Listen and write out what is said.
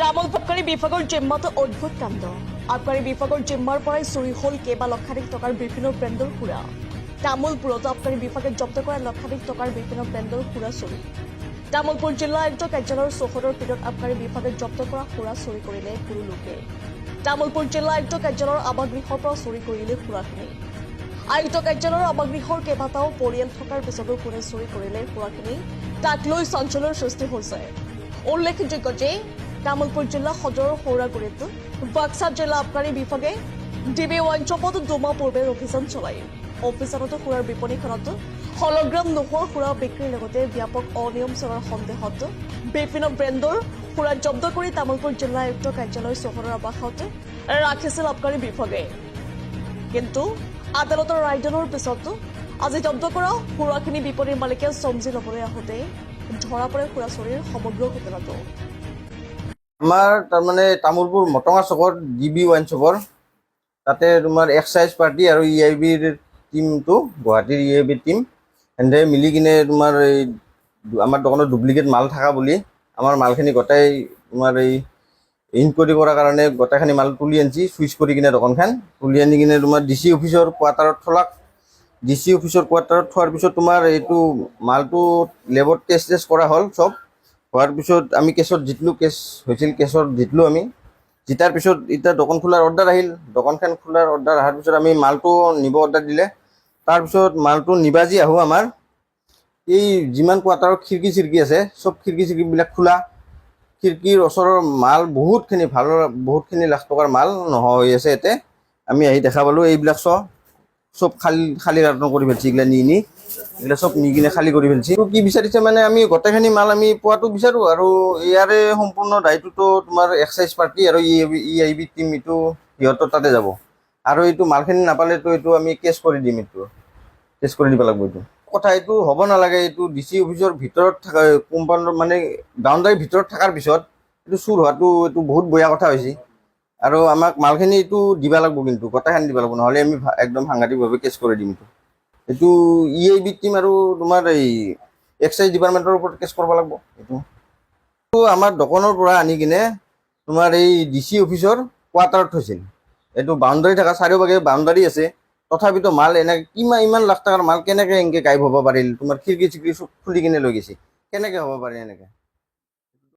তামোল আবকাৰী বিভাগৰ জিম্মাত অদ্ভুত কাণ্ড। আবকাৰী বিভাগৰ জিম্মাৰ পৰাই চুৰি হ'ল কেইবা লক্ষাধিক টকাৰ বিভিন্ন ব্ৰেণ্ডৰ সুৰা। তামোলপুৰত আবকাৰী বিভাগে জব্দ কৰা লক্ষাধিক টকাৰ বিভিন্ন ব্ৰেণ্ডৰ সুৰা চুৰি। তামোলপুৰ জিলা আয়ুক্ত কাৰ্যালয়ৰ চৌহদৰ ভিতৰত আবকাৰী বিভাগে জব্দ কৰা সুৰা চুৰি কৰিলে কোনো লোকে। তামোলপুৰ জিলা আয়ুক্ত কাৰ্যালয়ৰ আৱাসগৃহৰ পৰা চুৰি কৰিলে সুৰাখিনি। আয়ুক্ত কাৰ্যালয়ৰ আৱাসগৃহৰ কেইবাটাও পৰিয়াল থকাৰ পিছতো কোনে চুৰি কৰিলে সুৰাখিনি তাক লৈ চাঞ্চল্যৰ সৃষ্টি হৈছে। উল্লেখযোগ্য যে তামোলপুৰ জিলা সদৰৰ সৌৰাগুৰিত বাক্সা জিলা আবকাৰী বিভাগে ডিবি ৱাইন শ্বপত দুমাহ পূৰ্বে অভিযান চলায়। অভিযানত সুৰাৰ বিপণীখনত হলগ্ৰাম নোহোৱা সুৰা বিক্ৰীৰ লগতে ব্যাপক অনিয়ম চলাৰ সন্দেহত বিভিন্ন ব্ৰেণ্ডৰ সুৰা জব্দ কৰি তামোলপুৰ জিলা আয়ুক্ত কাৰ্যালয় চৌহদৰ আৱাসত ৰাখিছিল আবকাৰী বিভাগে। কিন্তু আদালতৰ ৰায়দানৰ পিছত আজি জব্দ কৰা সুৰাখিনি বিপণীৰ মালিকে চমজি ল'বলৈ আহোঁতে ধৰা পৰে সুৰা চুৰিৰ সমগ্ৰ ঘটনাটো। আমাৰ তাৰমানে তামোলপুৰ মটঙা চকৰ ডিবি ৱাইন শ্বপৰ তাতে তোমাৰ এক্সাইজ পাৰ্টি আৰু EIBৰ টিমটো গুৱাহাটীৰ EIBৰ টিম এনে মিলি কিনে তোমাৰ এই আমাৰ দোকানত ডুপ্লিকেট মাল থকা বুলি আমাৰ মালখিনি গোটাই তোমাৰ এই ইনকুৱাৰী কৰাৰ কাৰণে গোটেইখিনি মাল তুলি আনিছি। চুইচ কৰি কিনে দোকানখন তুলি আনি কিনে তোমাৰ DC অফিচৰ কোৱাৰ্টাৰত থলাক। DC অফিচৰ কোৱাৰ্টাৰত থোৱাৰ পিছত তোমাৰ এইটো মালটো লেবত টেষ্ট কৰা হ'ল। চব হোৱাৰ পিছত আমি কেছত জিতলোঁ। কেছ হৈছিল, কেছত জিতলোঁ আমি। জিতাৰ পিছত এতিয়া দোকান খোলাৰ অৰ্ডাৰ আহিল। দোকানখন খোলাৰ অৰ্ডাৰ অহাৰ পিছত আমি মালটো নিব অৰ্ডাৰ দিলে। তাৰপিছত মালটো নিবাজি আহোঁ আমাৰ এই যিমান কোৱাৰ্টাৰত খিৰিকী চিৰিকী আছে চব খিৰিকী চিৰিকীবিলাক খোলা। খিৰিকীৰ ওচৰৰ মাল বহুতখিনি লাখ টকাৰ মাল নোহোৱা হৈ আছে। ইয়াতে আমি আহি দেখা পালোঁ এইবিলাক চব খালী ৰাটন কৰি ফেলছি। এইগিলা চব নি কিনে খালী কৰি ফেলছি। কি বিচাৰিছে মানে আমি গোটেইখিনি মাল আমি পোৱাটো বিচাৰোঁ আৰু ইয়াৰে সম্পূৰ্ণ দায়িত্বটো তোমাৰ এক্সাইজ পাৰ্টি আৰু EIB টিম এইটো সিহঁতৰ তাতে যাব। আৰু এইটো মালখিনি নাপালেতো এইটো আমি কেছ কৰি দিম। কেছ কৰি দিব লাগিব। এইটো কথা এইটো হ'ব নালাগে। এইটো DC অফিচৰ ভিতৰত থকা কোম্পানীৰ মানে বাউণ্ডাৰীৰ ভিতৰত থকাৰ পিছত এইটো চুৰ হোৱাটো এইটো বহুত বেয়া কথা হৈছে। আৰু আমাক মালখিনি এইটো দিব লাগিব, কিন্তু গোটেইখিনি দিব লাগিব, নহ'লে আমি একদম সাংঘাতিকভাৱে কেছ কৰি দিম। এইটো EIB টিম আৰু তোমাৰ এই এক্সাইজ ডিপাৰ্টমেণ্টৰ ওপৰত কেছ কৰিব লাগিব। এইটো আমাৰ দোকানৰ পৰা আনি কিনে তোমাৰ এই DC অফিচৰ কোৱাৰ্টাৰত থৈছিল। এইটো বাউণ্ডাৰী থকা চাৰিওভাগে বাউণ্ডাৰী আছে, তথাপিতো মাল এনেকৈ ইমান লাখ টকাৰ মাল কেনেকৈ এনেকৈ গায়ব হ'ব পাৰিল? তোমাৰ খিৰিকী চিৰিকী চব খুলি কিনে লৈ গৈছে, কেনেকৈ হ'ব পাৰে এনেকৈ?